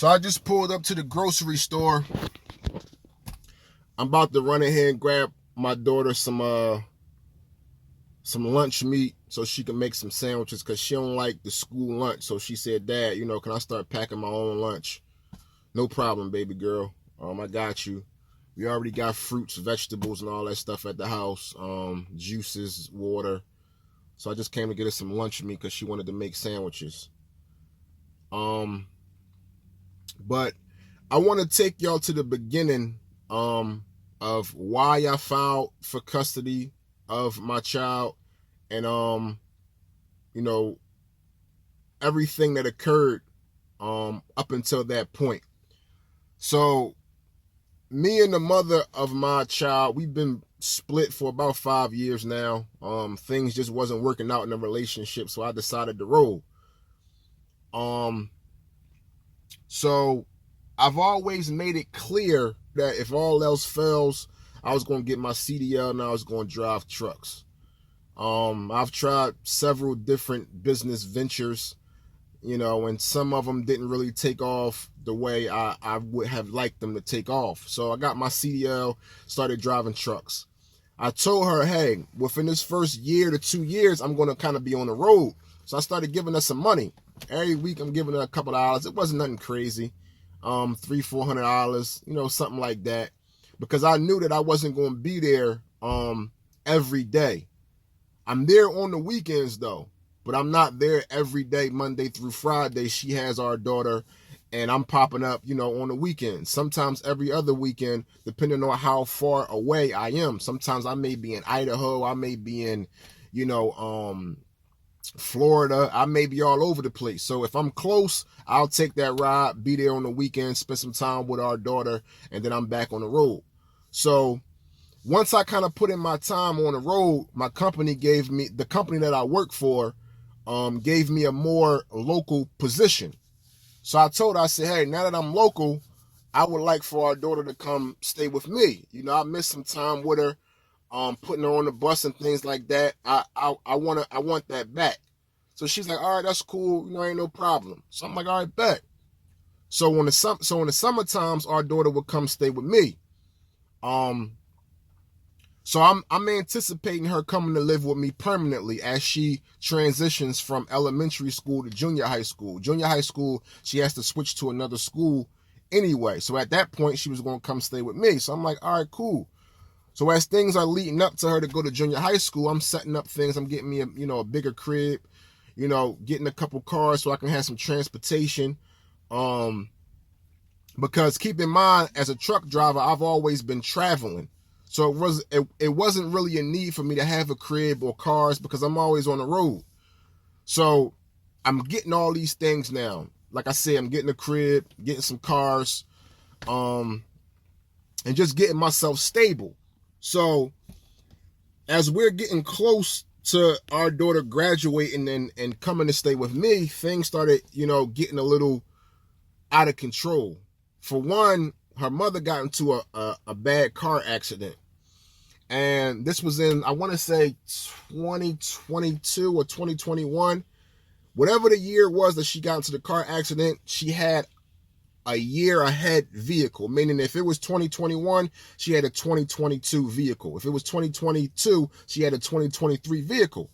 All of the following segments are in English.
So I just pulled up to the grocery store. I'm about to run ahead and grab my daughter some lunch meat so she can make some sandwiches because she don't like the school lunch. So she said, Dad, can I start packing my own lunch? No problem, baby girl. I got you. We already got fruits, vegetables, and all that stuff at the house. Juices, water. So I just came to get her some lunch meat because she wanted to make sandwiches. But I want to take y'all to the beginning of why I filed for custody of my child and everything that occurred up until that point. So me and the mother of my child, we've been split for about 5 years now. Things just wasn't working out in the relationship, so I decided to roll. So I've always made it clear that if all else fails, I was going to get my CDL and I was going to drive trucks. I've tried several different business ventures, and some of them didn't really take off the way I would have liked them to take off. So I got my CDL, started driving trucks. I told her, hey, within this first year to 2 years, I'm going to kind of be on the road. So I started giving her some money. Every week I'm giving her a couple of dollars. It wasn't nothing crazy. $300-400, something like that. Because I knew that I wasn't going to be there every day. I'm there on the weekends though, but I'm not there every day, Monday through Friday. She has our daughter and I'm popping up, on the weekends. Sometimes every other weekend, depending on how far away I am. Sometimes I may be in Idaho. I may be in, Florida. I may be all over the place. So if I'm close, I'll take that ride, be there on the weekend, spend some time with our daughter, and then I'm back on the road. So once I kind of put in my time on the road, my company the company that I work for, gave me a more local position. So I told her, I said, hey, now that I'm local, I would like for our daughter to come stay with me. I missed some time with her, putting her on the bus and things like that. I want that back. So she's like, all right, that's cool. Ain't no problem. So I'm like, all right, bet. So in the summer times, our daughter would come stay with me. So I'm anticipating her coming to live with me permanently as she transitions from elementary school to junior high school. Junior high school, she has to switch to another school anyway. So at that point, she was going to come stay with me. So I'm like, all right, cool. So as things are leading up to her to go to junior high school, I'm setting up things. I'm getting me a bigger crib, getting a couple cars so I can have some transportation. Because keep in mind, as a truck driver, I've always been traveling. So it wasn't really a need for me to have a crib or cars because I'm always on the road. So I'm getting all these things now. Like I said, I'm getting a crib, getting some cars, and just getting myself stable. So as we're getting close to our daughter graduating and coming to stay with me, things started, getting a little out of control. For one, her mother got into a bad car accident. And this was in, I want to say 2022 or 2021. Whatever the year was that she got into the car accident, she had a year ahead vehicle. Meaning if it was 2021, she had a 2022 vehicle. If it was 2022, she had a 2023 vehicle.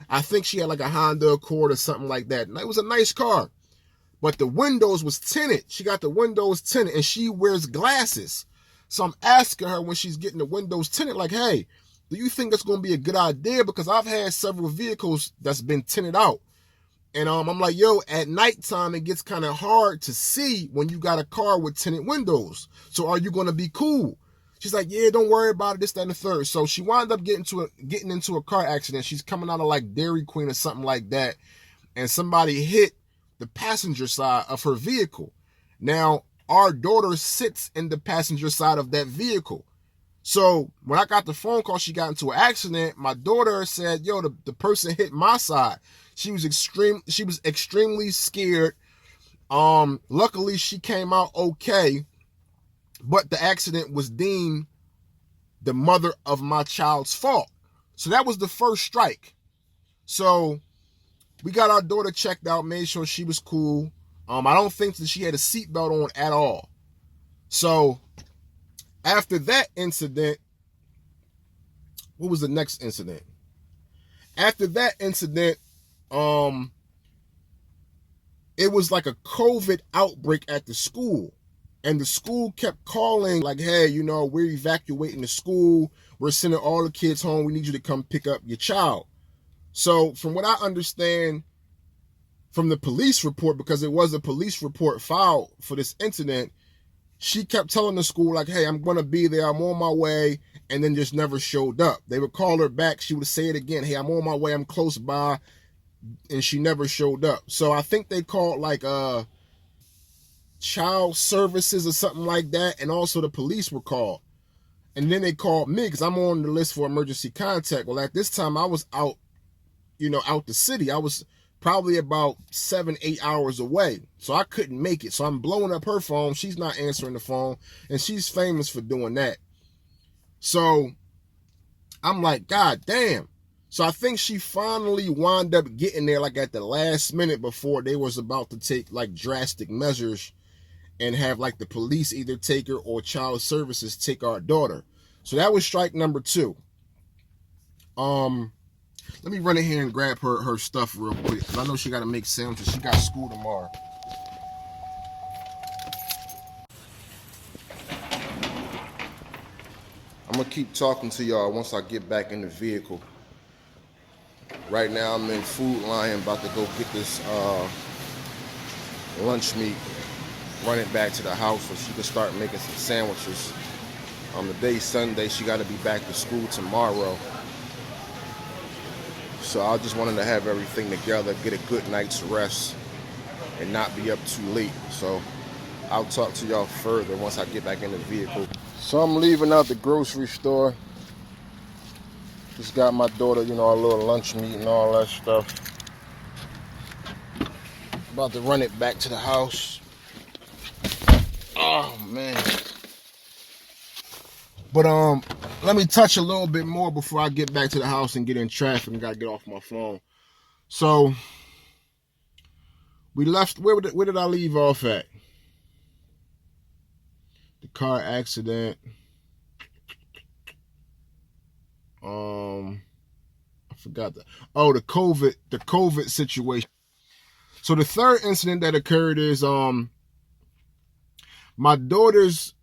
I think she had like a Honda Accord or something like that. And it was a nice car. But the windows was tinted. She got the windows tinted and she wears glasses. So I'm asking her when she's getting the windows tinted, like, hey, do you think that's going to be a good idea? Because I've had several vehicles that's been tinted out. And I'm like, yo, at nighttime, it gets kind of hard to see when you got a car with tinted windows. So are you going to be cool? She's like, yeah, don't worry about it, this, that, and the third. So she wound up getting into a car accident. She's coming out of like Dairy Queen or something like that. And somebody hit the passenger side of her vehicle. Now, our daughter sits in the passenger side of that vehicle. So when I got the phone call, she got into an accident. My daughter said, yo, the person hit my side. She was extremely scared. Luckily she came out okay, but the accident was deemed the mother of my child's fault. So that was the first strike. So we got our daughter checked out, made sure she was cool. I don't think that she had a seatbelt on at all. So after that incident, what was the next incident? After that incident, it was like a COVID outbreak at the school. And the school kept calling like, hey, you know, we're evacuating the school. We're sending all the kids home. We need you to come pick up your child. So from what I understand from the police report, because it was a police report filed for this incident, she kept telling the school like, hey, I'm going to be there. I'm on my way. And then just never showed up. They would call her back. She would say it again. Hey, I'm on my way. I'm close by. And she never showed up. So I think they called like child services or something like that. And also the police were called. And then they called me because I'm on the list for emergency contact. Well, at this time I was out, out the city. I was probably about 7-8 hours away. So I couldn't make it. So I'm blowing up her phone. She's not answering the phone. And she's famous for doing that. So I'm like, God damn. So I think she finally wound up getting there like at the last minute before they was about to take like drastic measures and have like the police either take her or child services take our daughter. So that was strike number 2. Let me run in here and grab her stuff real quick because I know she got to make sandwiches. She got school tomorrow. I'm going to keep talking to y'all once I get back in the vehicle. Right now I'm in Food Lion about to go get this lunch meat, run it back to the house so she can start making some sandwiches. Today's Sunday, she got to be back to school tomorrow. So I just wanted to have everything together, get a good night's rest, and not be up too late. So I'll talk to y'all further once I get back in the vehicle. So I'm leaving out the grocery store. Just got my daughter, our little lunch meat and all that stuff. About to run it back to the house. Oh, man. But let me touch a little bit more before I get back to the house and get in traffic and got to get off my phone. So we left, where did I leave off at? The car accident. I forgot that. Oh, the COVID situation. So the third incident that occurred is my daughter's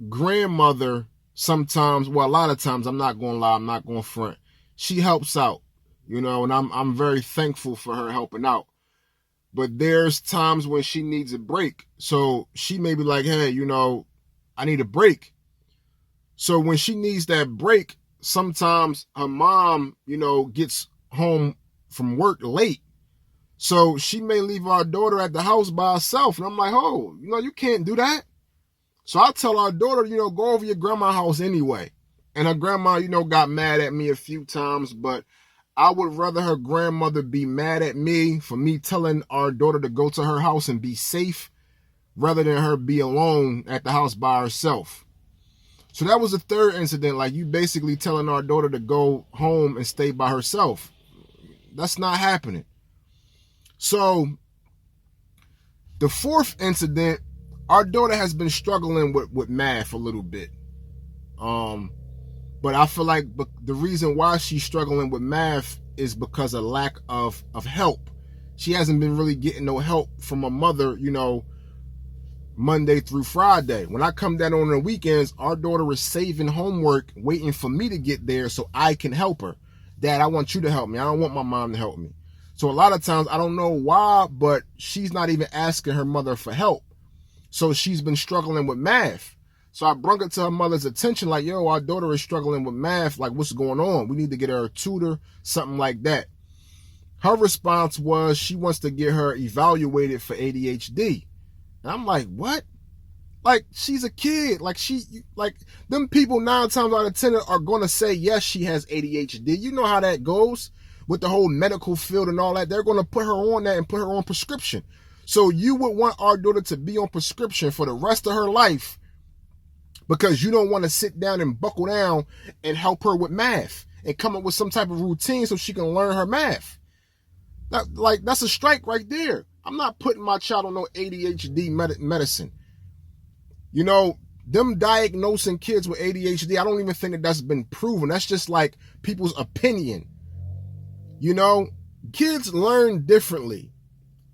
grandmother sometimes, well, a lot of times, I'm not gonna lie, I'm not gonna front, she helps out, and I'm very thankful for her helping out. But there's times when she needs a break. So she may be like, hey, I need a break. So when she needs that break, sometimes her mom, gets home from work late. So she may leave our daughter at the house by herself. And I'm like, oh, you can't do that. So I tell our daughter, go over your grandma's house anyway. And her grandma, got mad at me a few times, but I would rather her grandmother be mad at me for me telling our daughter to go to her house and be safe rather than her be alone at the house by herself. So that was the third incident, like you basically telling our daughter to go home and stay by herself. That's not happening. So the fourth incident, our daughter has been struggling with math a little bit. But I feel like the reason why she's struggling with math is because of lack of help. She hasn't been really getting no help from her mother, Monday through Friday. When I come down on the weekends, our daughter is saving homework, waiting for me to get there so I can help her. Dad, I want you to help me. I don't want my mom to help me. So a lot of times, I don't know why, but she's not even asking her mother for help. So she's been struggling with math. So I brought it to her mother's attention, like, yo, our daughter is struggling with math. Like, what's going on? We need to get her a tutor, something like that. Her response was she wants to get her evaluated for ADHD. And I'm like, what? Like, she's a kid. Like, them people 9 times out of 10 are going to say, yes, she has ADHD. You know how that goes with the whole medical field and all that. They're going to put her on that and put her on prescription. So you would want our daughter to be on prescription for the rest of her life because you don't want to sit down and buckle down and help her with math and come up with some type of routine so she can learn her math. That's a strike right there. I'm not putting my child on no ADHD medicine. You know, them diagnosing kids with ADHD, I don't even think that that's been proven. That's just like people's opinion. You know, kids learn differently.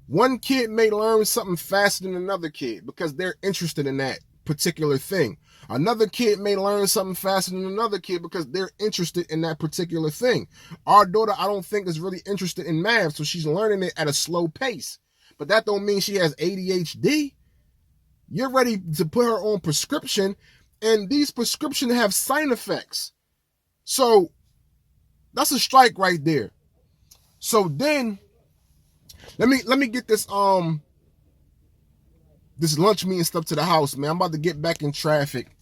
One kid may learn something faster than another kid because they're interested in that particular thing. Another kid may learn something faster than another kid because they're interested in that particular thing. Our daughter, I don't think, is really interested in math, so she's learning it at a slow pace. But that don't mean she has ADHD. You're ready to put her on prescription, and these prescriptions have side effects. So that's a strike right there. So then let me get this this lunch meeting stuff to the house, man. I'm about to get back in traffic.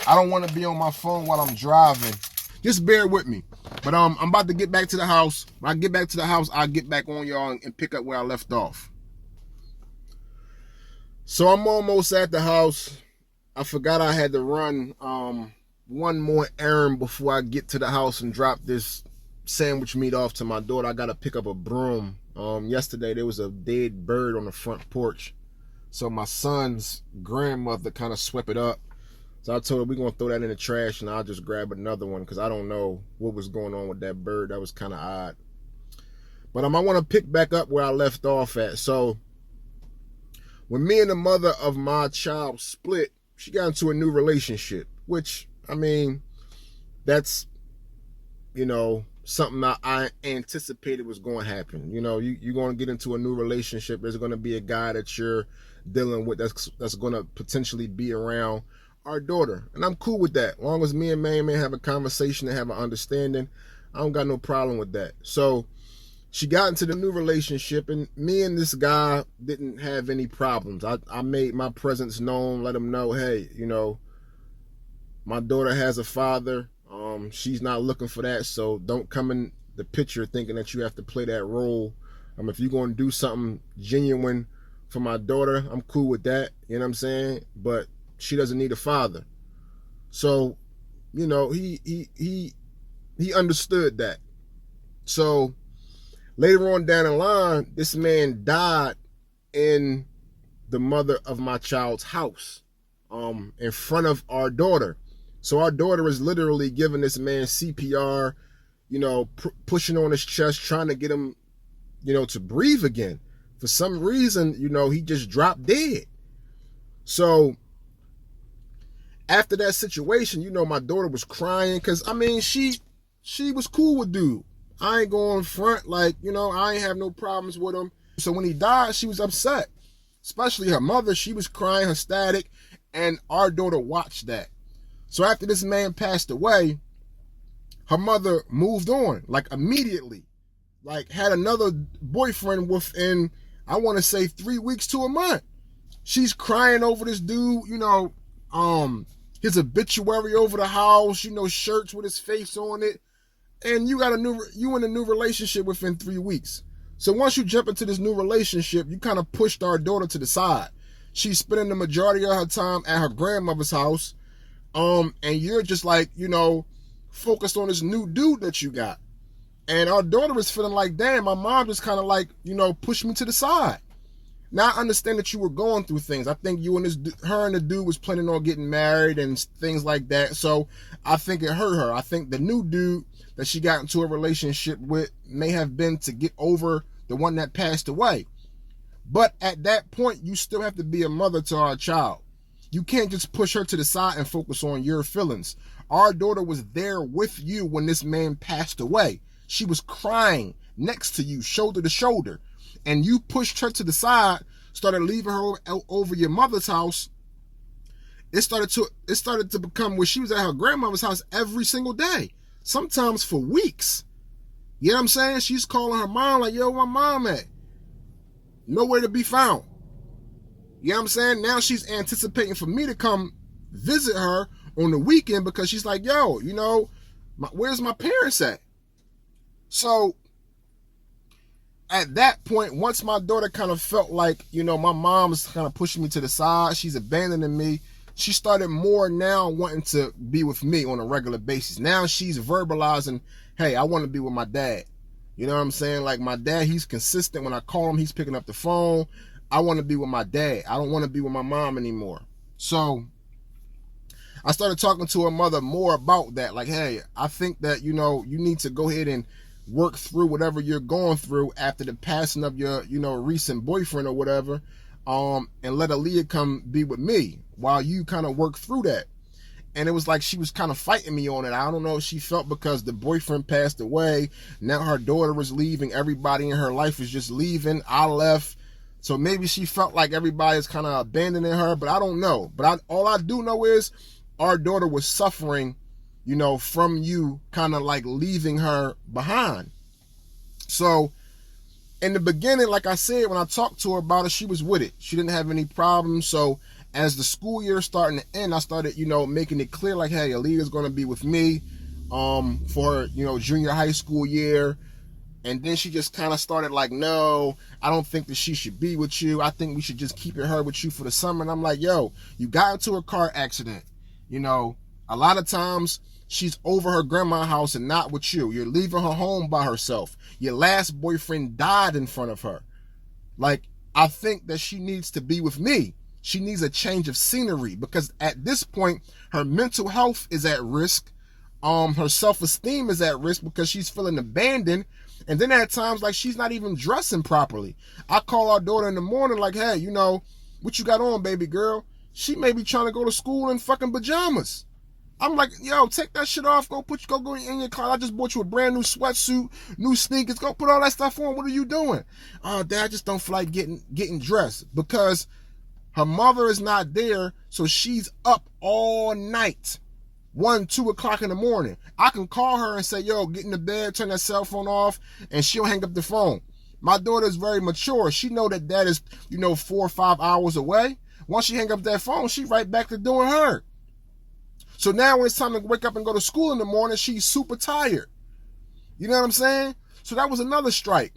I don't want to be on my phone while I'm driving. Just bear with me. But I'm about to get back to the house. When I get back to the house, I'll get back on y'all and pick up where I left off. So I'm almost at the house. I forgot I had to run one more errand before I get to the house and drop this sandwich meat off to my daughter. I got to pick up a broom. Yesterday there was a dead bird on the front porch. So my son's grandmother kind of swept it up. So I told her we're going to throw that in the trash and I'll just grab another one because I don't know what was going on with that bird. That was kind of odd. But I want to pick back up where I left off at. So when me and the mother of my child split, she got into a new relationship, which, I mean, that's, you know, something that I anticipated was going to happen. You know, you're going to get into a new relationship. There's going to be a guy that you're dealing with that's going to potentially be around our daughter. And I'm cool with that. As long as me and May have a conversation and have an understanding, I don't got no problem with that. So she got into the new relationship, and me and this guy didn't have any problems. I made my presence known, let him know, hey, you know, my daughter has a father. She's not looking for that, so don't come in the picture thinking that you have to play that role. If you're going to do something genuine for my daughter, I'm cool with that, you know what I'm saying? But she doesn't need a father. So, you know, he understood that. So later on down the line, this man died in the mother of my child's house, in front of our daughter. So our daughter is literally giving this man CPR, you know, pushing on his chest, trying to get him, you know, to breathe again. For some reason, you know, he just dropped dead. So after that situation, you know, my daughter was crying because, I mean, she was cool with dude. I ain't going front, like, you know, I ain't have no problems with him. So when he died, she was upset. Especially her mother, she was crying, ecstatic, and our daughter watched that. So after this man passed away, her mother moved on, like immediately. Like had another boyfriend within, I want to say 3 weeks to a month. She's crying over this dude, you know, his obituary over the house, you know, shirts with his face on it. And you in a new relationship within 3 weeks. So once you jump into this new relationship, you kind of pushed our daughter to the side. She's spending the majority of her time at her grandmother's house. And you're just like, you know, focused on this new dude that you got. And our daughter is feeling like, damn, my mom just kind of like, you know, pushed me to the side. Now I understand that you were going through things. I think her and the dude was planning on getting married and things like that. So I think it hurt her. I think the new dude that she got into a relationship with may have been to get over the one that passed away. But at that point, you still have to be a mother to our child. You can't just push her to the side and focus on your feelings. Our daughter was there with you when this man passed away. She was crying next to you, shoulder to shoulder. And you pushed her to the side, started leaving her over your mother's house. It started to become where she was at her grandmother's house every single day, sometimes for weeks. You know what I'm saying? She's calling her mom like, yo, where my mom at? Nowhere to be found. You know what I'm saying? Now she's anticipating for me to come visit her on the weekend because she's like, yo, you know, where's my parents at? So at that point, once my daughter kind of felt like, you know, my mom is kind of pushing me to the side, she's abandoning me, she started more now wanting to be with me on a regular basis. Now she's verbalizing, hey, I want to be with my dad. You know what I'm saying? Like my dad, he's consistent. When I call him, he's picking up the phone. I want to be with my dad. I don't want to be with my mom anymore. So I started talking to her mother more about that. Like, hey, I think that, you need to go ahead and work through whatever you're going through after the passing of your, recent boyfriend or whatever. And let Aaliyah come be with me while you kind of work through that. And it was like she was kind of fighting me on it. I don't know if she felt because the boyfriend passed away. Now her daughter was leaving. Everybody in her life is just leaving. I left. So maybe she felt like everybody is kind of abandoning her, but I don't know. But all I do know is our daughter was suffering, from you kind of like leaving her behind. So in the beginning, like I said, when I talked to her about it, she was with it. She didn't have any problems. So as the school year starting to end, I started, making it clear like, hey, Aaliyah's going to be with me for, junior high school year. And then she just kind of started like, no, I don't think that she should be with you. I think we should just keep her with you for the summer. And I'm like, yo, you got into a car accident. A lot of times she's over her grandma's house and not with you. You're leaving her home by herself. Your last boyfriend died in front of her. Like, I think that she needs to be with me. She needs a change of scenery because at this point, her mental health is at risk. Her self-esteem is at risk because she's feeling abandoned. And then at times, like, she's not even dressing properly. I call our daughter in the morning like, hey, what you got on, baby girl? She may be trying to go to school in fucking pajamas. I'm like, yo, take that shit off. Go in your car. I just bought you a brand new sweatsuit, new sneakers. Go put all that stuff on. What are you doing? Dad, I just don't feel like getting dressed because her mother is not there. So she's up all night, 1, 2 o'clock in the morning. I can call her and say, yo, get in the bed, turn that cell phone off, and she'll hang up the phone. My daughter is very mature. She know that dad is, 4 or 5 hours away. Once she hang up that phone, she right back to doing her. So now when it's time to wake up and go to school in the morning, she's super tired. You know what I'm saying? So that was another strike.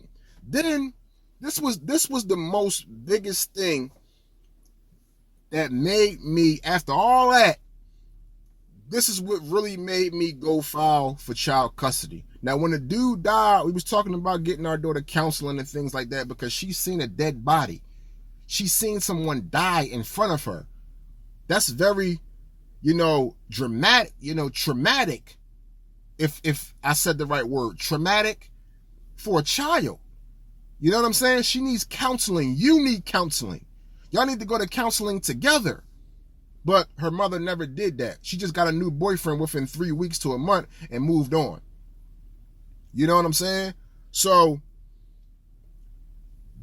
Then this was the most biggest thing that made me, after all that, this is what really made me go file for child custody. Now, when the dude died, we was talking about getting our daughter counseling and things like that because she's seen a dead body. She's seen someone die in front of her. That's very, dramatic, traumatic, if I said the right word, traumatic for a child. You know what I'm saying? She needs counseling. You need counseling. Y'all need to go to counseling together. But her mother never did that. She just got a new boyfriend within 3 weeks to a month and moved on. You know what I'm saying? So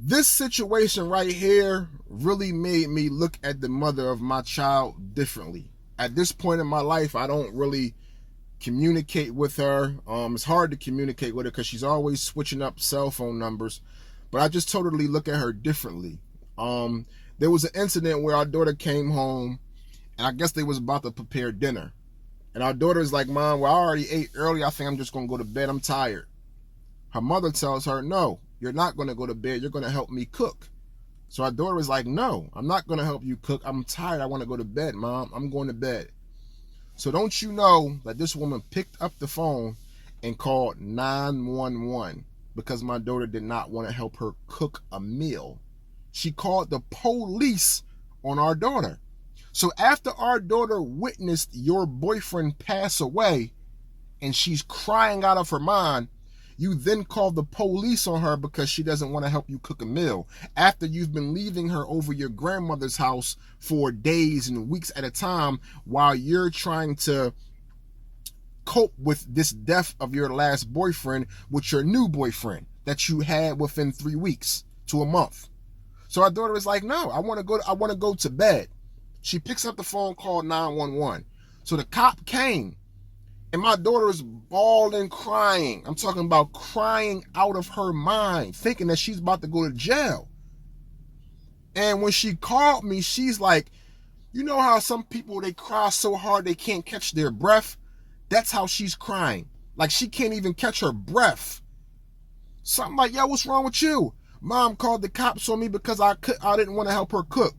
this situation right here really made me look at the mother of my child differently. At this point in my life, I don't really communicate with her. It's hard to communicate with her because she's always switching up cell phone numbers. But I just totally look at her differently. There was an incident where our daughter came home, and I guess they was about to prepare dinner. And our daughter's like, Mom, well, I already ate early. I think I'm just going to go to bed. I'm tired. Her mother tells her, no, you're not going to go to bed. You're going to help me cook. So our daughter was like, no, I'm not going to help you cook. I'm tired. I want to go to bed, Mom. I'm going to bed. So don't you know that this woman picked up the phone and called 911 because my daughter did not want to help her cook a meal. She called the police on our daughter. So after our daughter witnessed your boyfriend pass away and she's crying out of her mind, you then call the police on her because she doesn't want to help you cook a meal. After you've been leaving her over your grandmother's house for days and weeks at a time while you're trying to cope with this death of your last boyfriend with your new boyfriend that you had within 3 weeks to a month. So our daughter is like, no, I want to go to bed. She picks up the phone, called 911. So the cop came. And my daughter is bawling, crying. I'm talking about crying out of her mind, thinking that she's about to go to jail. And when she called me, she's like, you know how some people, they cry so hard they can't catch their breath? That's how she's crying. Like she can't even catch her breath. So I'm like, yo, what's wrong with you? Mom called the cops on me because I didn't want to help her cook.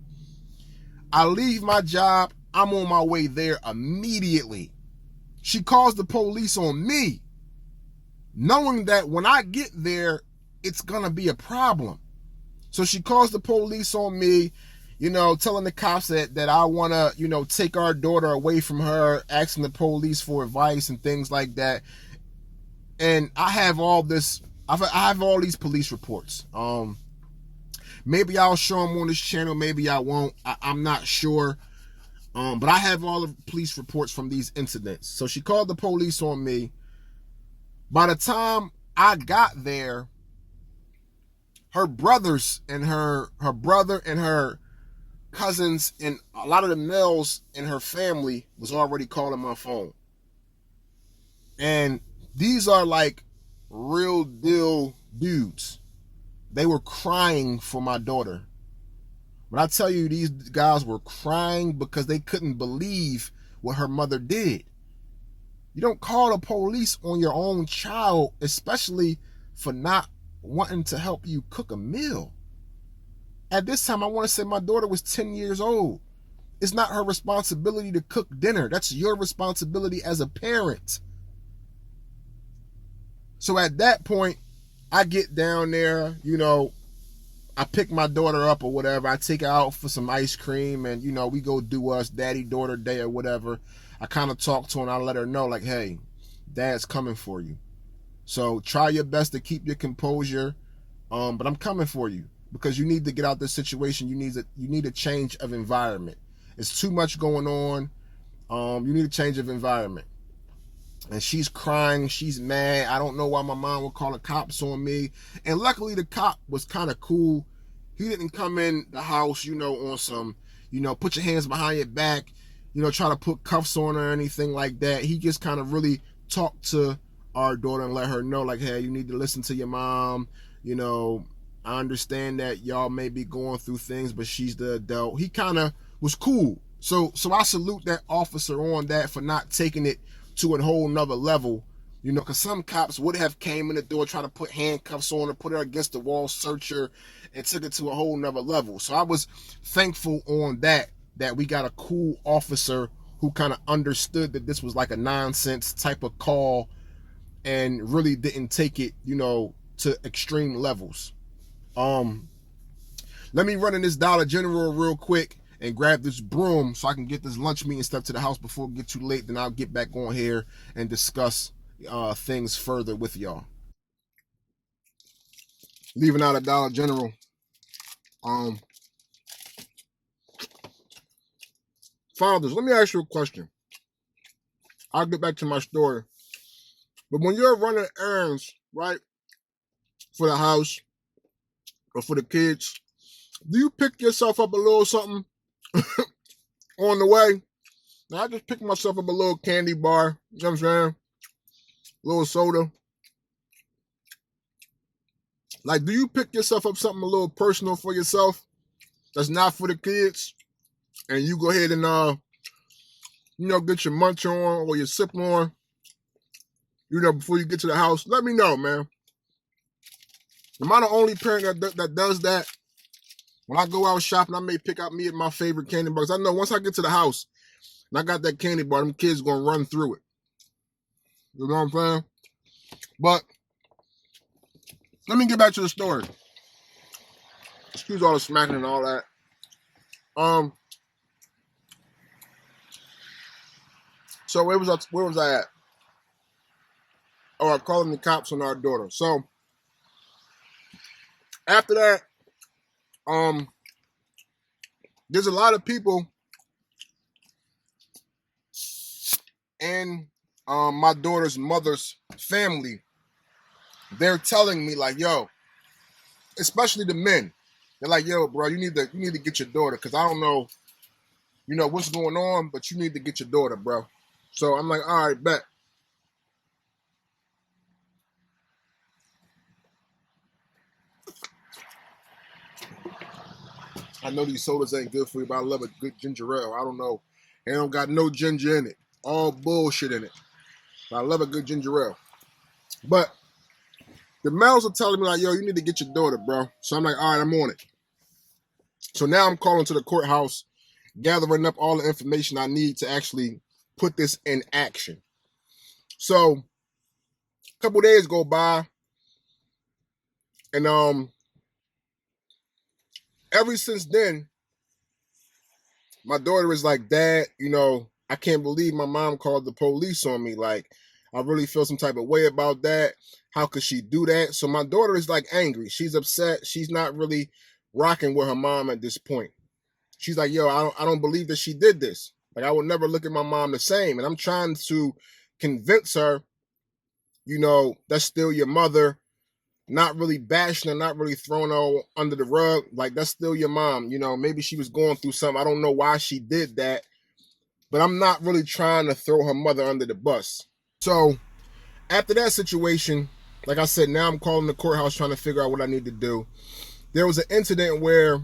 I leave my job. I'm on my way there immediately. She calls the police on me. knowing that when I get there, it's going to be a problem. So she calls the police on me, telling the cops that I want to, take our daughter away from her, asking the police for advice and things like that. And I have all this, I have all these police reports. Maybe I'll show them on this channel, maybe I won't. I'm not sure. But I have all the police reports from these incidents. So she called the police on me. By the time I got there, her brothers and her brother and her cousins and a lot of the males in her family was already calling my phone. And these are like real deal dudes. They were crying for my daughter. When I tell you these guys were crying because they couldn't believe what her mother did. You don't call the police on your own child, especially for not wanting to help you cook a meal. At this time, I want to say my daughter was 10 years old. It's not her responsibility to cook dinner. That's your responsibility as a parent. So at that point, I get down there, I pick my daughter up or whatever. I take her out for some ice cream and, we go do us daddy-daughter day or whatever. I kind of talk to her and I let her know, like, hey, dad's coming for you. So try your best to keep your composure, but I'm coming for you because you need to get out this situation. You need a change of environment. It's too much going on. You need a change of environment. And she's crying. She's mad. I don't know why my mom would call the cops on me. And luckily the cop was kind of cool. He didn't come in the house, on some, put your hands behind your back, try to put cuffs on her or anything like that. He just kind of really talked to our daughter and let her know, like, hey, you need to listen to your mom. I understand that y'all may be going through things, but she's the adult. He kind of was cool. So I salute that officer on that for not taking it to a whole nother level, because some cops would have came in the door, trying to put handcuffs on her, put her against the wall, search her, and took it to a whole nother level. So I was thankful on that we got a cool officer who kind of understood that this was like a nonsense type of call and really didn't take it, to extreme levels. Let me run in this Dollar General real quick and grab this broom so I can get this lunch meat and stuff to the house before it gets too late. Then I'll get back on here and discuss things further with y'all. Leaving out of Dollar General. Fathers, let me ask you a question. I'll get back to my story. But when you're running errands, right, for the house or for the kids, do you pick yourself up a little something on the way? Now, I just picked myself up a little candy bar, you know what I'm saying? A little soda. Like, do you pick yourself up something a little personal for yourself that's not for the kids? And you go ahead and, get your munch on or your sip on, before you get to the house? Let me know, man. Am I the only parent that does that? When I go out shopping, I may pick out me and my favorite candy bars. I know once I get to the house and I got that candy bar, them kids going to run through it. You know what I'm saying? But let me get back to the story. Excuse all the smacking and all that. So where was I at? Oh, I'm calling the cops on our daughter. So after that, there's a lot of people in my daughter's mother's family. They're telling me, like, yo, especially the men. They're like, yo, bro, you need to get your daughter, because I don't know, what's going on, but you need to get your daughter, bro. So I'm like, all right, bet. I know these sodas ain't good for you, but I love a good ginger ale. I don't know. It don't got no ginger in it. All bullshit in it. But I love a good ginger ale. But the males are telling me, like, yo, you need to get your daughter, bro. So I'm like, all right, I'm on it. So now I'm calling to the courthouse, gathering up all the information I need to actually put this in action. So couple days go by, and ever since then, my daughter is like, Dad, I can't believe my mom called the police on me. Like, I really feel some type of way about that. How could she do that? So my daughter is like angry. She's upset. She's not really rocking with her mom at this point. She's like, yo, I don't believe that she did this. Like, I would never look at my mom the same. And I'm trying to convince her, that's still your mother. Not really bashing her, not really throwing her under the rug. Like, that's still your mom. Maybe she was going through something. I don't know why she did that. But I'm not really trying to throw her mother under the bus. So after that situation, like I said, now I'm calling the courthouse trying to figure out what I need to do. There was an incident where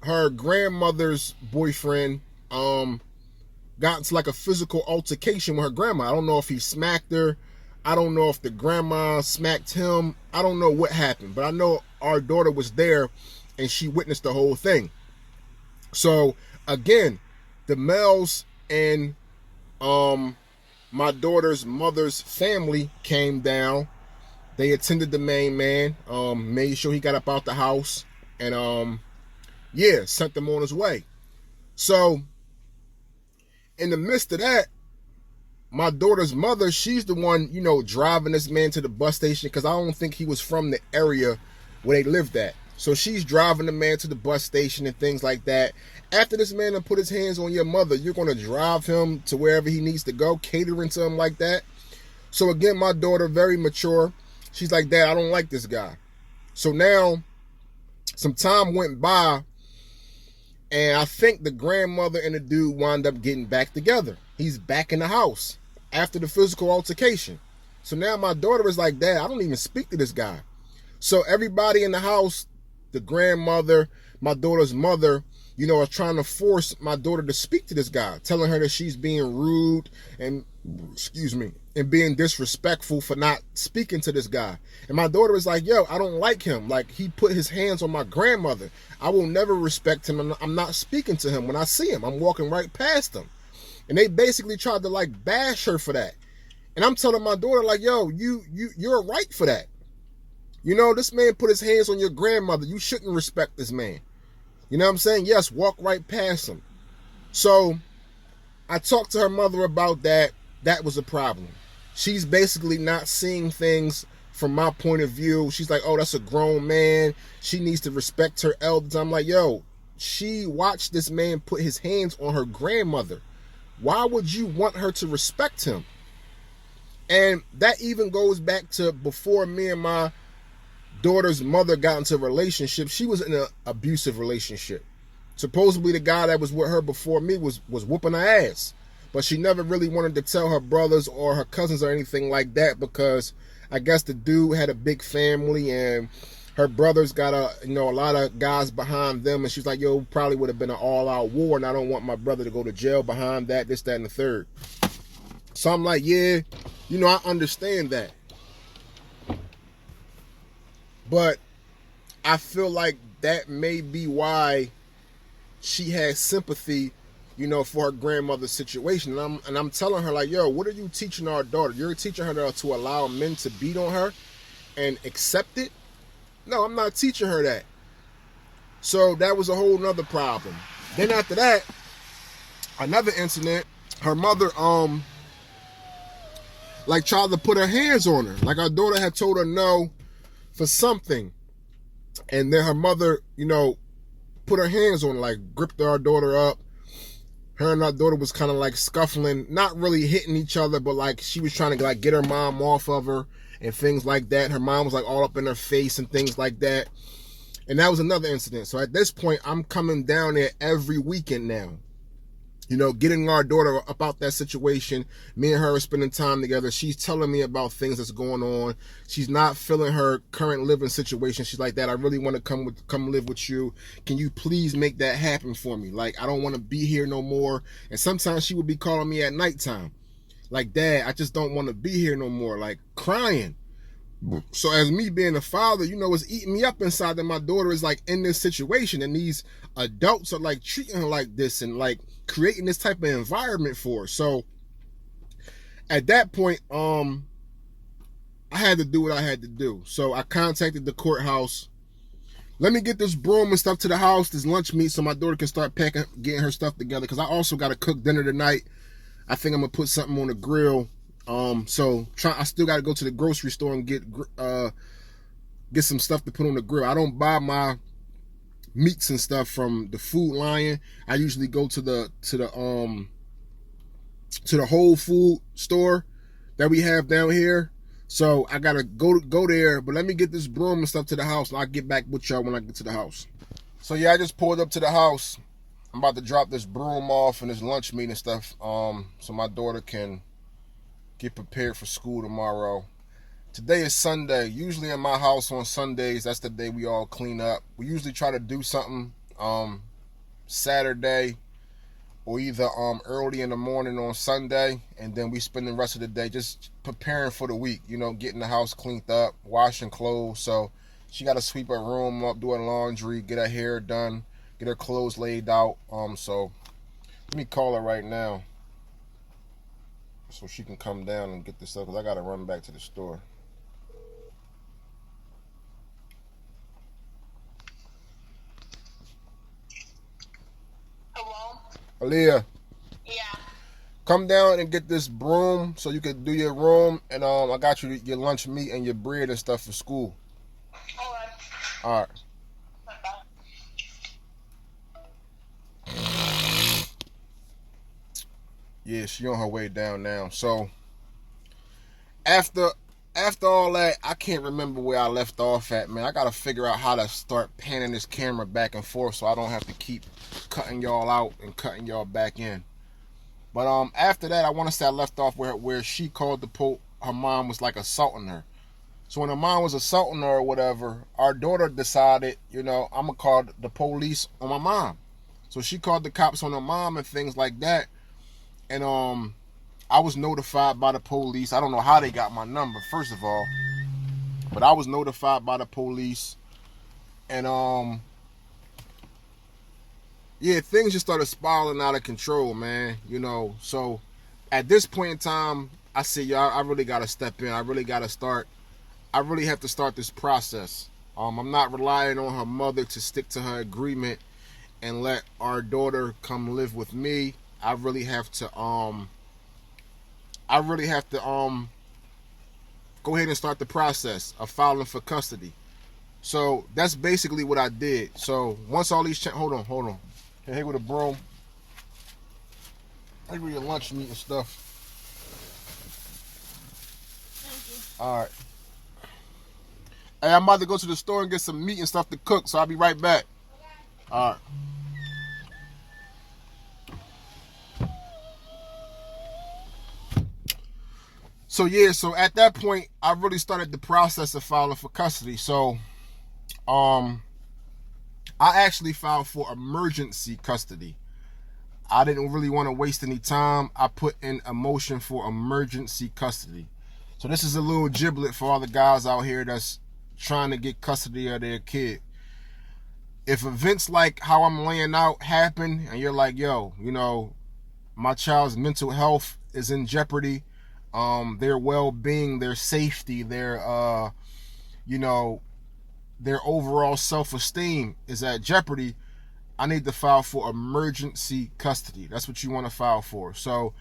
her grandmother's boyfriend got into like a physical altercation with her grandma. I don't know if he smacked her. I don't know if the grandma smacked him. I don't know what happened, but I know our daughter was there and she witnessed the whole thing. So again, the males and my daughter's mother's family came down. They attended the main man, made sure he got up out the house, and sent him on his way. So in the midst of that, my daughter's mother, she's the one, driving this man to the bus station, because I don't think he was from the area where they lived at. So she's driving the man to the bus station and things like that. After this man done put his hands on your mother, you're going to drive him to wherever he needs to go, catering to him like that. So again, my daughter, very mature. She's like, Dad, I don't like this guy. So now some time went by, and I think the grandmother and the dude wound up getting back together. He's back in the house after the physical altercation. So now my daughter is like, Dad, I don't even speak to this guy. So everybody in the house, the grandmother, my daughter's mother, are trying to force my daughter to speak to this guy, telling her that she's being rude and being disrespectful for not speaking to this guy. And my daughter is like, yo, I don't like him. Like, he put his hands on my grandmother. I will never respect him. I'm not speaking to him when I see him. I'm walking right past him. And they basically tried to like bash her for that. And I'm telling my daughter, like, yo, you're right for that. This man put his hands on your grandmother. You shouldn't respect this man. You know what I'm saying? Yes, walk right past him. So I talked to her mother about that. That was a problem. She's basically not seeing things from my point of view. She's like, oh, that's a grown man. She needs to respect her elders. I'm like, yo, she watched this man put his hands on her grandmother. Why would you want her to respect him? And that even goes back to before me and my daughter's mother got into a relationship. She was in an abusive relationship. Supposedly the guy that was with her before me was whooping her ass. But she never really wanted to tell her brothers or her cousins or anything like that, because I guess the dude had a big family and her brothers got a lot of guys behind them. And she's like, yo, probably would have been an all-out war, and I don't want my brother to go to jail behind that, this, that, and the third. So I'm like, yeah, I understand that. But I feel like that may be why she has sympathy, for her grandmother's situation. And I'm telling her, like, yo, what are you teaching our daughter? You're teaching her to allow men to beat on her and accept it? No, I'm not teaching her that. So that was a whole nother problem. Then after that, another incident, her mother, tried to put her hands on her. Like, our daughter had told her no for something. And then her mother, put her hands on her, like gripped our daughter up. Her and our daughter was kind of like scuffling, not really hitting each other, but like she was trying to like get her mom off of her and things like that. Her mom was like all up in her face and things like that. And that was another incident. So at this point, I'm coming down there every weekend now. Getting our daughter about that situation. Me and her are spending time together. She's telling me about things that's going on. She's not feeling her current living situation. She's like, Dad, I really want to come live with you. Can you please make that happen for me? Like, I don't want to be here no more. And sometimes she would be calling me at nighttime. Like, Dad, I just don't want to be here no more. Like, crying. So as me being a father, it's eating me up inside that my daughter is like in this situation, and these adults are like treating her like this and like creating this type of environment for her. So at that point, I had to do what I had to do. So I contacted the courthouse. Let me get this broom and stuff to the house, this lunch meat, so my daughter can start packing, getting her stuff together. Because I also got to cook dinner tonight. I think I'm gonna put something on the grill. I still got to go to the grocery store and get some stuff to put on the grill. I don't buy my meats and stuff from the Food Lion. I usually go to the Whole Food store that we have down here. So I gotta go there, but let me get this broom and stuff to the house, and I'll get back with y'all when I get to the house. So yeah, I just pulled up to the house. I'm about to drop this broom off and this lunch meat and stuff, so my daughter can get prepared for school tomorrow. Today is Sunday. Usually in my house on Sundays, that's the day we all clean up. We usually try to do something Saturday or either early in the morning on Sunday, and then we spend the rest of the day just preparing for the week, getting the house cleaned up, washing clothes. So she got to sweep her room up, do her laundry, get her hair done, get her clothes laid out. So let me call her right now so she can come down and get this stuff, because I got to run back to the store. Hello? Aaliyah. Yeah. Come down and get this broom so you can do your room, and I got you your lunch meat and your bread and stuff for school. Alright. All right. Yeah, she on her way down now. So after all that, I can't remember where I left off at, man. I gotta figure out how to start panning this camera back and forth so I don't have to keep cutting y'all out and cutting y'all back in. But after that, I want to say I left off where she called her mom was like assaulting her. So when her mom was assaulting her or whatever, our daughter decided, I'm gonna call the police on my mom. So she called the cops on her mom and things like that. And I was notified by the police. I don't know how they got my number, first of all, but I was notified by the police. And yeah, things just started spiraling out of control, man. So at this point in time, I said, y'all, I really gotta step in. I really have to start this process. I'm not relying on her mother to stick to her agreement and let our daughter come live with me. I really have to go ahead and start the process of filing for custody. So that's basically what I did. So once all these hold on. Here with a broom. Here with your lunch meat and stuff. Thank you. All right. Hey, I'm about to go to the store and get some meat and stuff to cook, so I'll be right back. All right. So yeah, so at that point, I really started the process of filing for custody. So, I actually filed for emergency custody. I didn't really want to waste any time. I put in a motion for emergency custody. So this is a little giblet for all the guys out here that's trying to get custody of their kid. If events like how I'm laying out happen, and you're like, yo, my child's mental health is in jeopardy, their well-being, their safety, their overall self-esteem is at jeopardy, I need to file for emergency custody. That's what you want to file for. So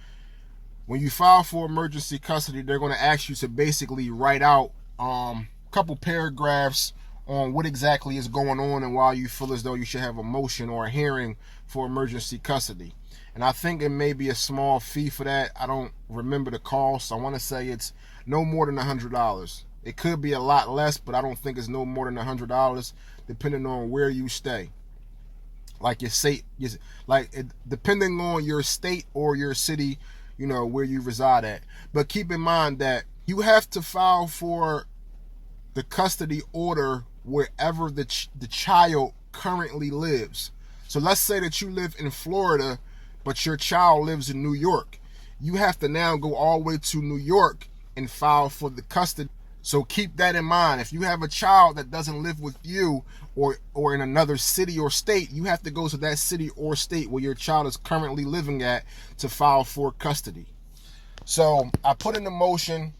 when you file for emergency custody, they're going to ask you to basically write out a couple paragraphs on what exactly is going on and why you feel as though you should have a motion or a hearing for emergency custody. And I think it may be a small fee for that. I don't remember the cost. I want to say it's no more than $100. It could be a lot less, but I don't think it's no more than $100, depending on where you stay. Like your state, depending on your state or your city, where you reside at. But keep in mind that you have to file for the custody order wherever the child currently lives. So let's say that you live in Florida, but your child lives in New York. You have to now go all the way to New York and file for the custody. So keep that in mind. If you have a child that doesn't live with you or in another city or state, you have to go to that city or state where your child is currently living at to file for custody. So I put in the motion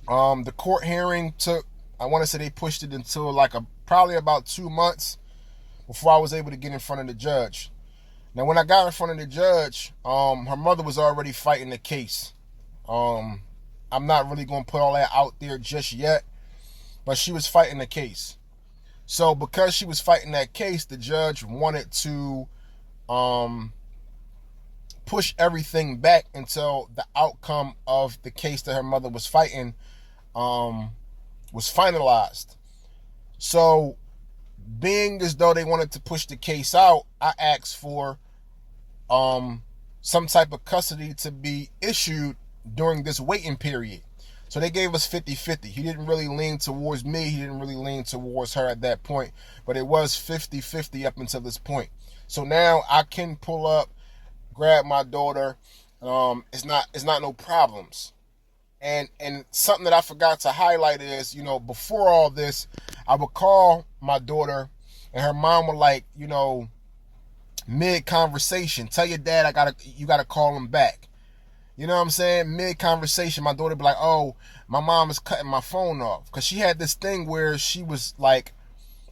The court hearing took, I want to say they pushed it until like probably about 2 months before I was able to get in front of the judge. Now, when I got in front of the judge, her mother was already fighting the case. I'm not really going to put all that out there just yet, but she was fighting the case. So because she was fighting that case, the judge wanted to push everything back until the outcome of the case that her mother was fighting was finalized. So being as though they wanted to push the case out, I asked for some type of custody to be issued during this waiting period. So they gave us 50-50. He didn't really lean towards me. He didn't really lean towards her at that point. But it was 50-50 up until this point. So now I can pull up, grab my daughter. It's not no problems. And something that I forgot to highlight is, before all this, I would call my daughter and her mom would like, mid-conversation, tell your dad you gotta call him back. You know what I'm saying? Mid-conversation, my daughter be like, oh, my mom is cutting my phone off. Because she had this thing where she was like,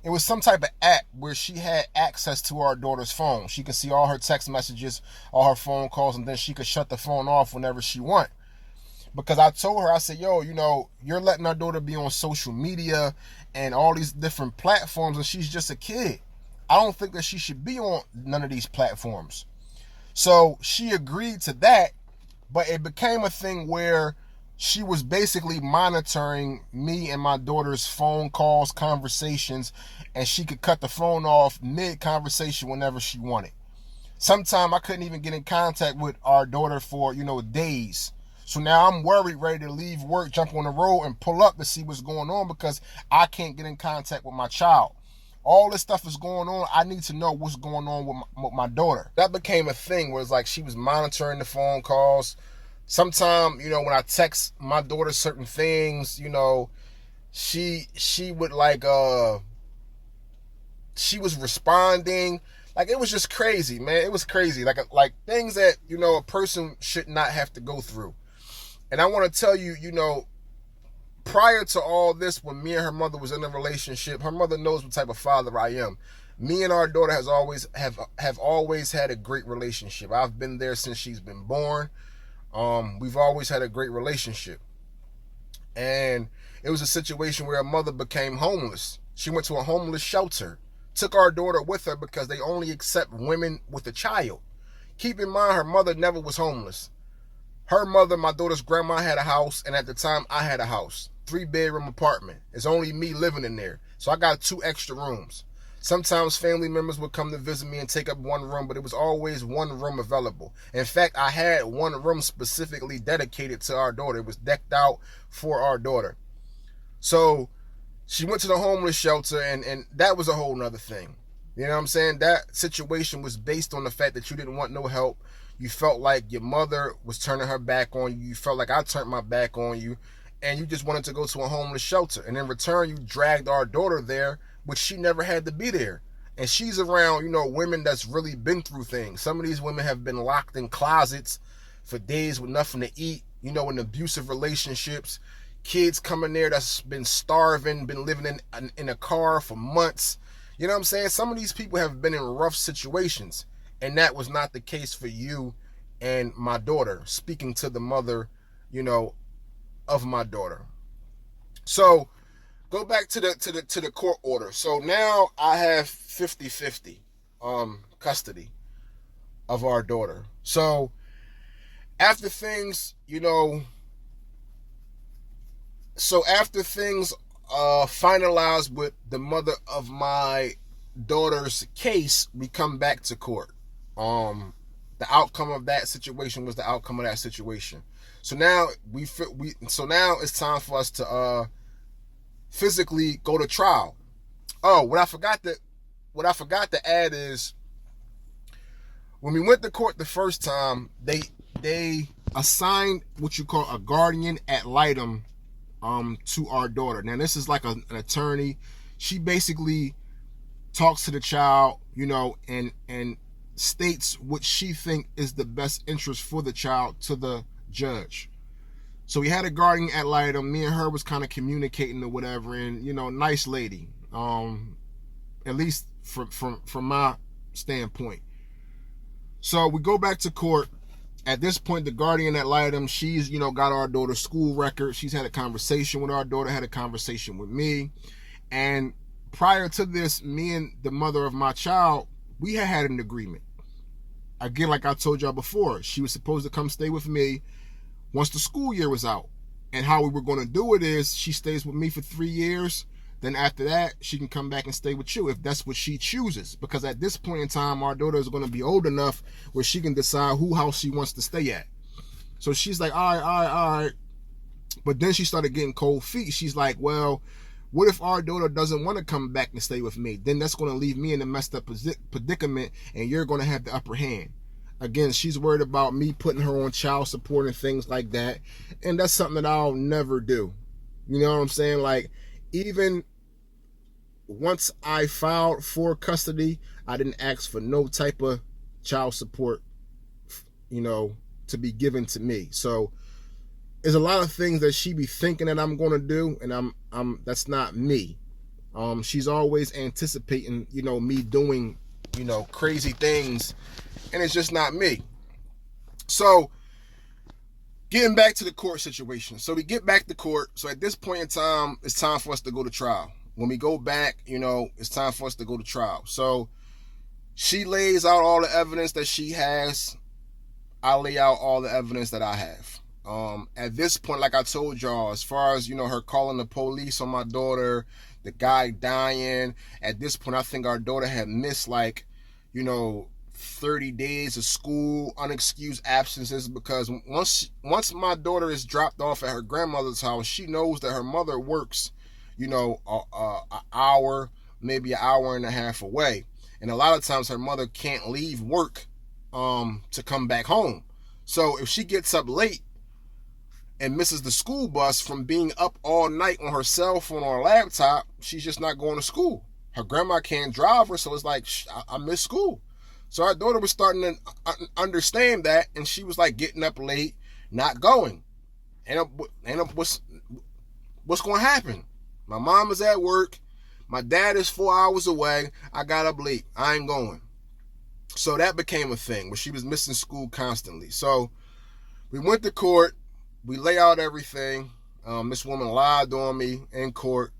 it was some type of app where she had access to our daughter's phone. She could see all her text messages, all her phone calls, and then she could shut the phone off whenever she want. Because I told her, I said, yo, you're letting our daughter be on social media and all these different platforms, and she's just a kid. I don't think that she should be on none of these platforms. So she agreed to that, but it became a thing where she was basically monitoring me and my daughter's phone calls, conversations, and she could cut the phone off mid-conversation whenever she wanted. Sometimes I couldn't even get in contact with our daughter for, days. So now I'm worried, ready to leave work, jump on the road, and pull up to see what's going on because I can't get in contact with my child. All this stuff is going on. I need to know what's going on with my daughter. That became a thing where it's like she was monitoring the phone calls. Sometimes, when I text my daughter certain things, she would like, she was responding. Like, it was just crazy, man. It was crazy. Like things that, a person should not have to go through. And I want to tell you, prior to all this, when me and her mother was in a relationship, her mother knows what type of father I am. Me and our daughter have always had a great relationship. I've been there since she's been born. We've always had a great relationship. And it was a situation where her mother became homeless. She went to a homeless shelter, took our daughter with her because they only accept women with a child. Keep in mind, her mother never was homeless. Her mother, my daughter's grandma, had a house, and at the time I had a house. 3-bedroom apartment. It's only me living in there. So I got 2 extra rooms. Sometimes family members would come to visit me and take up one room, but it was always one room available. In fact, I had one room specifically dedicated to our daughter. It was decked out for our daughter. So she went to the homeless shelter, and that was a whole nother thing. You know what I'm saying? That situation was based on the fact that you didn't want no help. You felt like your mother was turning her back on you. You felt like I turned my back on you. And you just wanted to go to a homeless shelter. And in return, you dragged our daughter there, which she never had to be there. And she's around, women that's really been through things. Some of these women have been locked in closets for days with nothing to eat, in abusive relationships. Kids coming there that's been starving, been living in a car for months. You know what I'm saying? Some of these people have been in rough situations. And that was not the case for you and my daughter, speaking to the mother, of my daughter. So go back to the court order. So now I have 50-50 custody of our daughter. So after things, finalized with the mother of my daughter's case, we come back to court. The outcome of that situation was the outcome of that situation. So now now it's time for us to physically go to trial. Oh, what I forgot to add is when we went to court the first time, they assigned what you call a guardian ad litem to our daughter. Now this is like an attorney. She basically talks to the child, and states what she think is the best interest for the child to the judge. So we had a guardian ad litem. Me and her was kind of communicating or whatever, and nice lady. At least from my standpoint. So we go back to court. At this point, the guardian ad litem, she's got our daughter's school record. She's had a conversation with our daughter, had a conversation with me, and prior to this, me and the mother of my child, we had an agreement. Again, like I told y'all before, she was supposed to come stay with me once the school year was out. And how we were going to do it is she stays with me for 3 years. Then after that, she can come back and stay with you if that's what she chooses. Because at this point in time, our daughter is going to be old enough where she can decide who house she wants to stay at. So she's like, all right. But then she started getting cold feet. She's like, well, what if our daughter doesn't want to come back and stay with me? Then that's going to leave me in a messed up predicament, and you're going to have the upper hand. Again, she's worried about me putting her on child support and things like that. And that's something that I'll never do. You know what I'm saying? Like, even once I filed for custody, I didn't ask for no type of child support, to be given to me. So there's a lot of things that she be thinking that I'm going to do, and I'm that's not me. She's always anticipating, me doing, crazy things, and it's just not me. So getting back to the court situation. So we get back to court. So at this point in time, it's time for us to go to trial. When we go back, it's time for us to go to trial. So she lays out all the evidence that she has. I lay out all the evidence that I have. At this point, like I told y'all, as far as, her calling the police on my daughter, the guy dying, at this point, I think our daughter had missed 30 days of school, unexcused absences, because once my daughter is dropped off at her grandmother's house, she knows that her mother works an hour, maybe an hour and a half away. And a lot of times her mother can't leave work to come back home. So if she gets up late and misses the school bus from being up all night on her cell phone or laptop, she's just not going to school. Her grandma can't drive her, so it's like, I miss school. So our daughter was starting to understand that, and she was like getting up late, not going. And what's going to happen? My mom is at work. My dad is 4 hours away. I got up late. I ain't going. So that became a thing where she was missing school constantly. So we went to court. We lay out everything. This woman lied on me in court.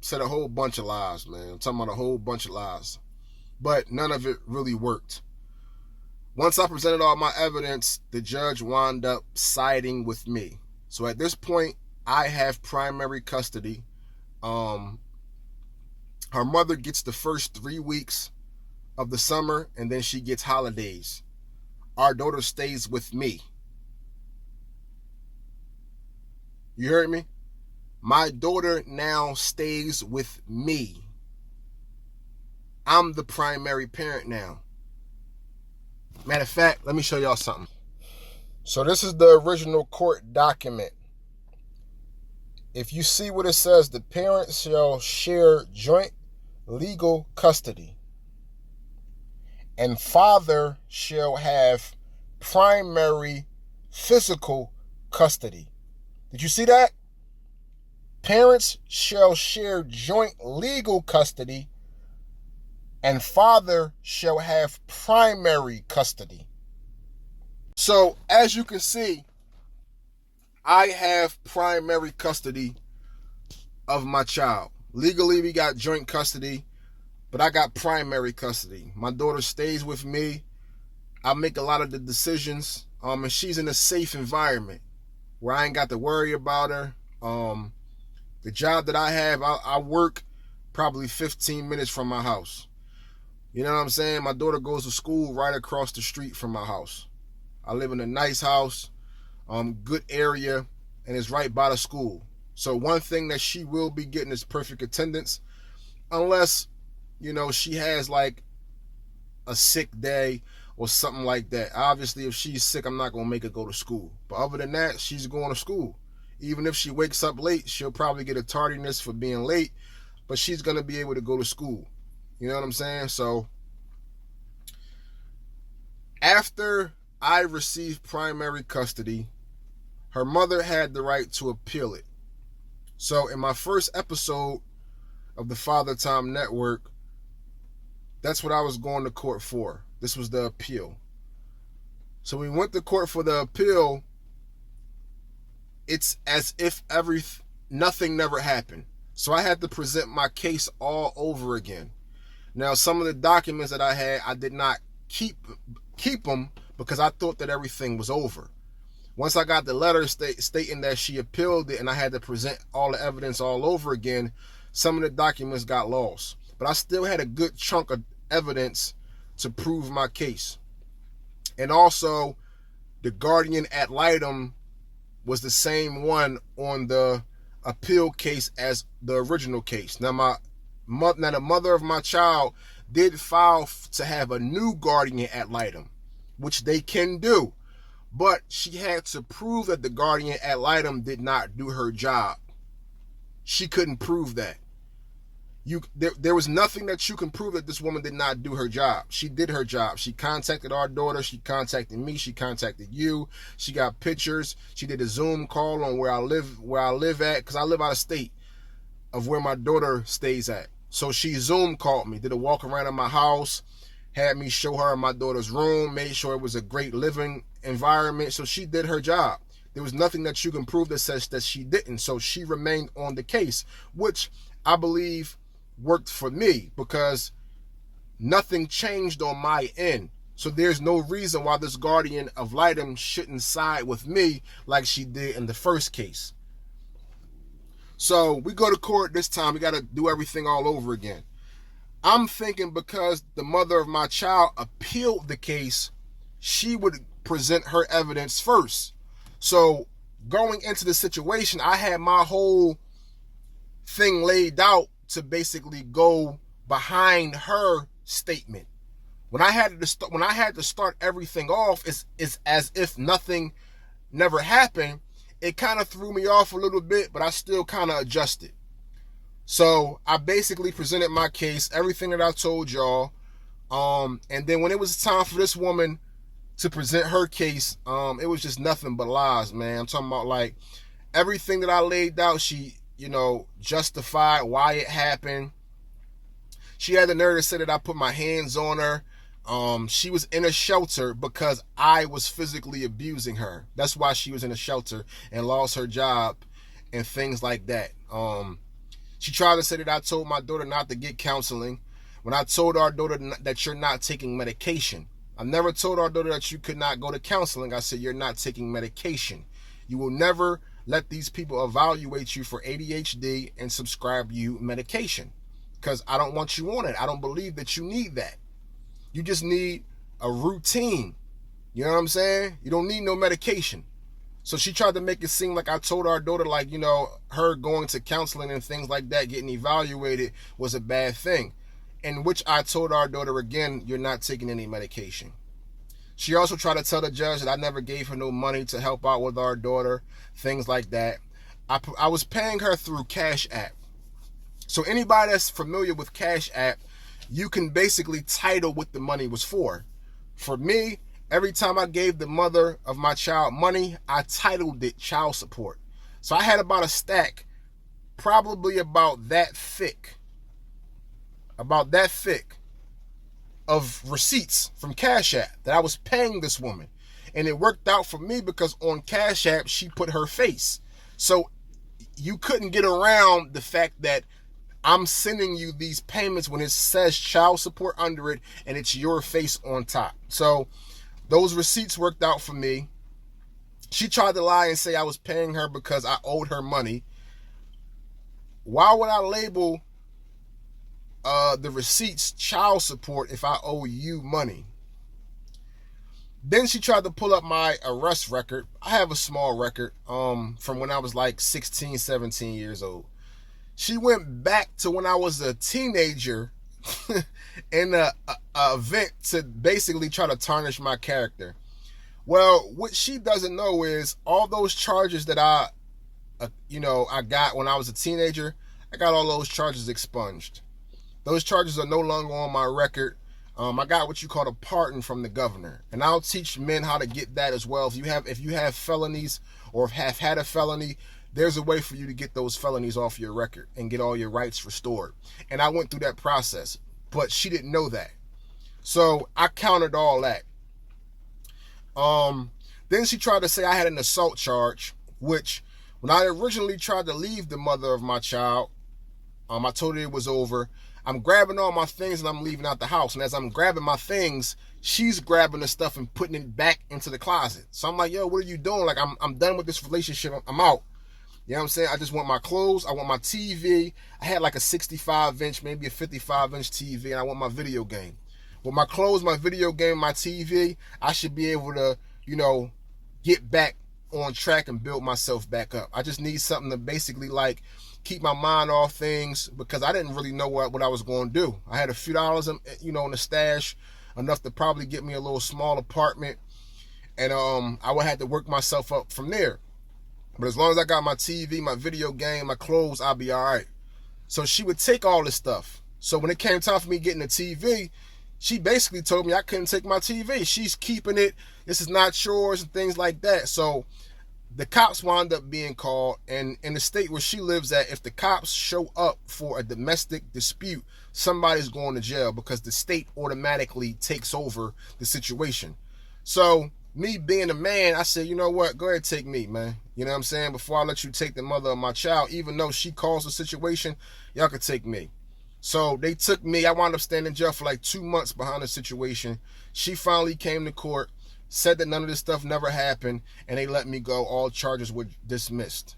Said a whole bunch of lies, man. I'm talking about a whole bunch of lies. But none of it really worked. Once I presented all my evidence, the judge wound up siding with me. So at this point, I have primary custody. Her mother gets the first 3 weeks of the summer, and then she gets holidays. Our daughter stays with me. You heard me? My daughter now stays with me. I'm the primary parent now. Matter of fact, let me show y'all something. So this is the original court document. If you see what it says, the parents shall share joint legal custody, and father shall have primary physical custody. Did you see that? Parents shall share joint legal custody, and father shall have primary custody. So, as you can see, I have primary custody of my child. Legally, we got joint custody, but I got primary custody. My daughter stays with me. I make a lot of the decisions, and she's in a safe environment where I ain't got to worry about her. The job that I have, I work probably 15 minutes from my house. You know what I'm saying? My daughter goes to school right across the street from my house. I live in a nice house, good area, and it's right by the school. So one thing that she will be getting is perfect attendance, unless, she has like a sick day or something like that. Obviously, if she's sick, I'm not going to make her go to school. But other than that, she's going to school. Even if she wakes up late, she'll probably get a tardiness for being late, but she's going to be able to go to school. You know what I'm saying? So after I received primary custody, her mother had the right to appeal it. So in my first episode of the Father Time Network, that's what I was going to court for. This was the appeal. So we went to court for the appeal. It's as if nothing never happened. So I had to present my case all over again. Now, some of the documents that I had, I did not keep them because I thought that everything was over. Once I got the letter stating that she appealed it and I had to present all the evidence all over again, some of the documents got lost. But I still had a good chunk of evidence to prove my case. And also, the guardian ad litem was the same one on the appeal case as the original case. Now, the mother of my child did file to have a new guardian ad litem, which they can do. But she had to prove that the guardian ad litem did not do her job. She couldn't prove that. There was nothing that you can prove that this woman did not do her job. She did her job. She contacted our daughter. She contacted me. She contacted you. She got pictures. She did a Zoom call on where I live at, because I live out of state of where my daughter stays at. So she Zoom called me, did a walk around in my house, had me show her my daughter's room, made sure it was a great living environment. So she did her job. There was nothing that you can prove that says that she didn't. So she remained on the case, which I believe worked for me because nothing changed on my end. So there's no reason why this guardian ad litem shouldn't side with me like she did in the first case. So we go to court this time. We got to do everything all over again. I'm thinking because the mother of my child appealed the case, she would present her evidence first. So going into the situation, I had my whole thing laid out to basically go behind her statement. When I had to start everything off, it's as if nothing never happened. It kind of threw me off a little bit, but I still kind of adjusted. So I basically presented my case, everything that I told y'all. And then when it was time for this woman to present her case, it was just nothing but lies, man. I'm talking about like everything that I laid out, she, justified why it happened. She had the nerve to say that I put my hands on her. She was in a shelter because I was physically abusing her. That's why she was in a shelter and lost her job and things like that. She tried to say that I told my daughter not to get counseling when I told our daughter that you're not taking medication. I never told our daughter that you could not go to counseling. I said, you're not taking medication. You will never let these people evaluate you for ADHD and prescribe you medication because I don't want you on it. I don't believe that you need that. You just need a routine. You know what I'm saying? You don't need no medication. So she tried to make it seem like I told our daughter, like, her going to counseling and things like that, getting evaluated was a bad thing. In which I told our daughter again, you're not taking any medication. She also tried to tell the judge that I never gave her no money to help out with our daughter, things like that. I was paying her through Cash App. So anybody that's familiar with Cash App, you can basically title what the money was for. For me, every time I gave the mother of my child money, I titled it child support. So I had about a stack, probably about that thick of receipts from Cash App that I was paying this woman. And it worked out for me because on Cash App, she put her face. So you couldn't get around the fact that I'm sending you these payments when it says child support under it and it's your face on top. So those receipts worked out for me. She tried to lie and say I was paying her because I owed her money. Why would I label the receipts child support if I owe you money? Then she tried to pull up my arrest record. I have a small record from when I was like 16, 17 years old. She went back to when I was a teenager in a event to basically try to tarnish my character. Well, what she doesn't know is all those charges that I got when I was a teenager, I got all those charges expunged. Those charges are no longer on my record. I got what you call a pardon from the governor, and I'll teach men how to get that as well. If you have felonies or have had a felony, there's a way for you to get those felonies off your record and get all your rights restored. And I went through that process, but she didn't know that. So I countered all that. Then she tried to say I had an assault charge, which when I originally tried to leave the mother of my child, I told her it was over. I'm grabbing all my things and I'm leaving out the house. And as I'm grabbing my things, she's grabbing the stuff and putting it back into the closet. So I'm like, yo, what are you doing? Like, I'm done with this relationship. I'm out. You know what I'm saying? I just want my clothes. I want my TV. I had like a 65-inch, maybe a 55-inch TV, and I want my video game. With my clothes, my video game, my TV, I should be able to, get back on track and build myself back up. I just need something to basically like keep my mind off things, because I didn't really know what I was going to do. I had a few dollars, in the stash, enough to probably get me a little small apartment, and I would have to work myself up from there. But as long as I got my TV, my video game, my clothes, I'll be all right. So she would take all this stuff. So when it came time for me getting a TV, she basically told me I couldn't take my TV. She's keeping it. This is not yours and things like that. So the cops wound up being called, and in the state where she lives at, if the cops show up for a domestic dispute, somebody's going to jail because the state automatically takes over the situation. So me being a man, I said, you know what, go ahead, take me, man. You know what I'm saying? Before I let you take the mother of my child, even though she caused the situation, y'all could take me. So they took me. I wound up staying in jail for like 2 months behind the situation. She finally came to court, said that none of this stuff never happened, and they let me go. All charges were dismissed.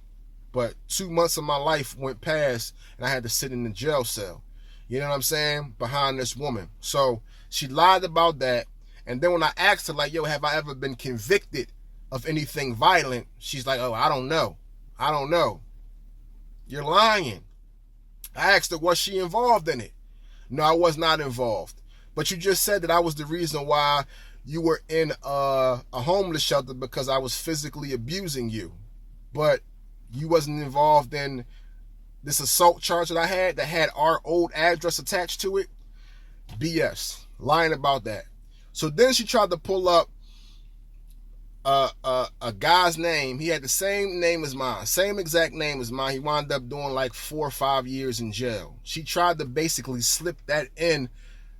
But 2 months of my life went past, and I had to sit in the jail cell. You know what I'm saying? Behind this woman. So she lied about that. And then when I asked her, like, yo, have I ever been convicted of anything violent? She's like, oh, I don't know. I don't know. You're lying. I asked her, was she involved in it? No, I was not involved. But you just said that I was the reason why you were in a homeless shelter, because I was physically abusing you. But you wasn't involved in this assault charge that I had that had our old address attached to it. BS. Lying about that. So then she tried to pull up a guy's name. He had the same name as mine, same exact name as mine. He wound up doing like 4 or 5 years in jail. She tried to basically slip that in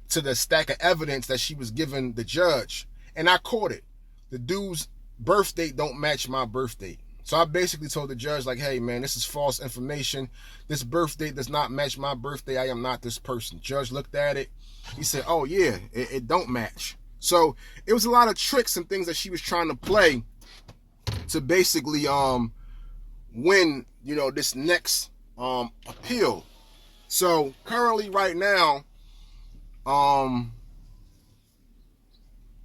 to the stack of evidence that she was giving the judge, and I caught it. The dude's birth date don't match my birth date. So I basically told the judge, like, hey man, this is false information. This birth date does not match my birthday. I am not this person. Judge looked at it. He said, oh yeah, it don't match. So it was a lot of tricks and things that she was trying to play to basically win, this next appeal. So currently right now,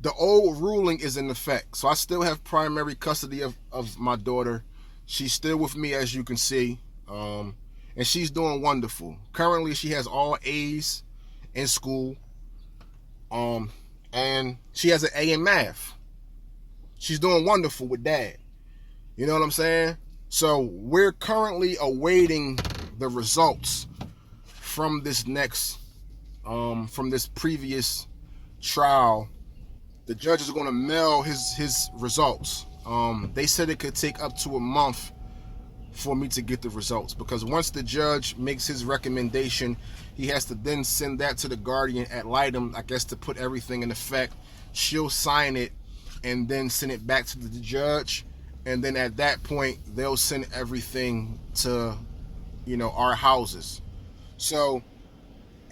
the old ruling is in effect. So I still have primary custody of my daughter. She's still with me, as you can see. And she's doing wonderful. Currently she has all A's in school. And she has an A in math. She's doing wonderful with dad. You know what I'm saying? So we're currently awaiting the results from this next, from this previous trial. The judge is going to mail his results. They said it could take up to a month for me to get the results, because once the judge makes his recommendation, he has to then send that to the guardian ad litem, I guess, to put everything in effect. She'll sign it and then send it back to the judge, and then at that point they'll send everything to our houses. So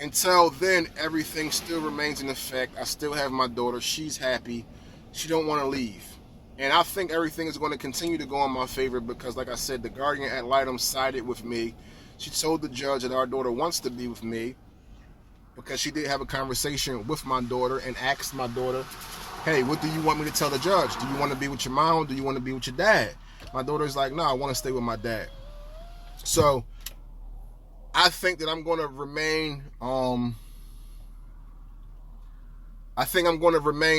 until then, everything still remains in effect. I still have my daughter. She's happy. She don't want to leave. And I think everything is going to continue to go in my favor, because, like I said, the guardian ad litem sided with me. She told the judge that our daughter wants to be with me, because she did have a conversation with my daughter and asked my daughter, hey, what do you want me to tell the judge? Do you want to be with your mom? Do you want to be with your dad? My daughter's like, no, I want to stay with my dad. So I think that I'm going to remain,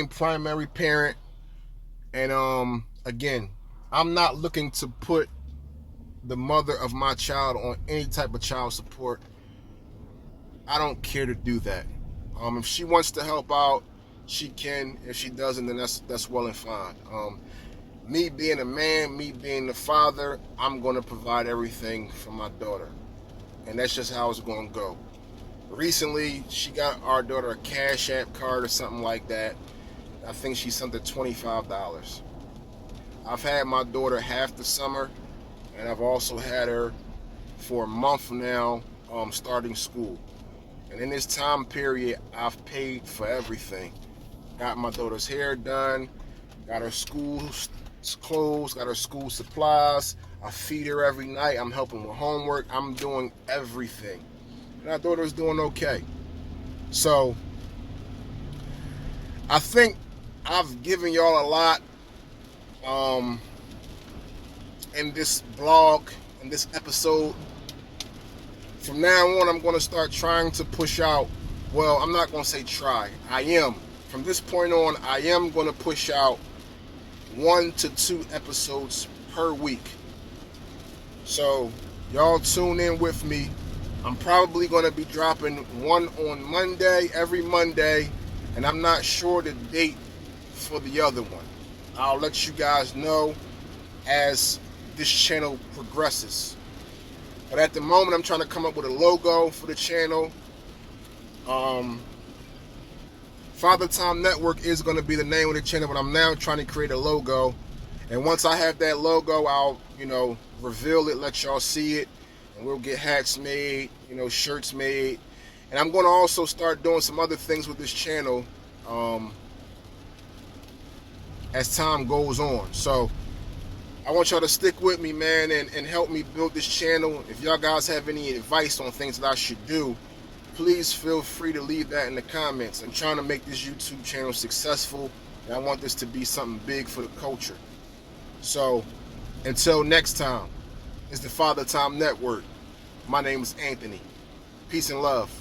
primary parent. And again, I'm not looking to put the mother of my child on any type of child support. I don't care to do that. If she wants to help out, she can. If she doesn't, then that's well and fine. Me being a man, me being the father, I'm going to provide everything for my daughter. And that's just how it's going to go. Recently, she got our daughter a Cash App card or something like that. I think she sent her $25. I've had my daughter half the summer, and I've also had her for a month now, starting school. And in this time period, I've paid for everything. Got my daughter's hair done, got her school clothes, got her school supplies. I feed her every night. I'm helping with homework. I'm doing everything. And our daughter's doing okay. So I think I've given y'all a lot in this blog, in this episode. From now on, I'm going to start trying to push out, well, I'm not going to say try. I am. From this point on, I am going to push out 1 to 2 episodes per week. So, y'all tune in with me. I'm probably going to be dropping one on Monday, every Monday, and I'm not sure the date for the other one. I'll let you guys know as this channel progresses. But at the moment, I'm trying to come up with a logo for the channel. Father Time Network is going to be the name of the channel, but I'm now trying to create a logo. And once I have that logo, I'll, reveal it, let y'all see it. And we'll get hats made, shirts made. And I'm going to also start doing some other things with this channel as time goes on. So I want y'all to stick with me, man, and help me build this channel. If y'all guys have any advice on things that I should do, please feel free to leave that in the comments. I'm trying to make this YouTube channel successful, and I want this to be something big for the culture. So until next time, it's the Father Time Network. My name is Anthony. Peace and love.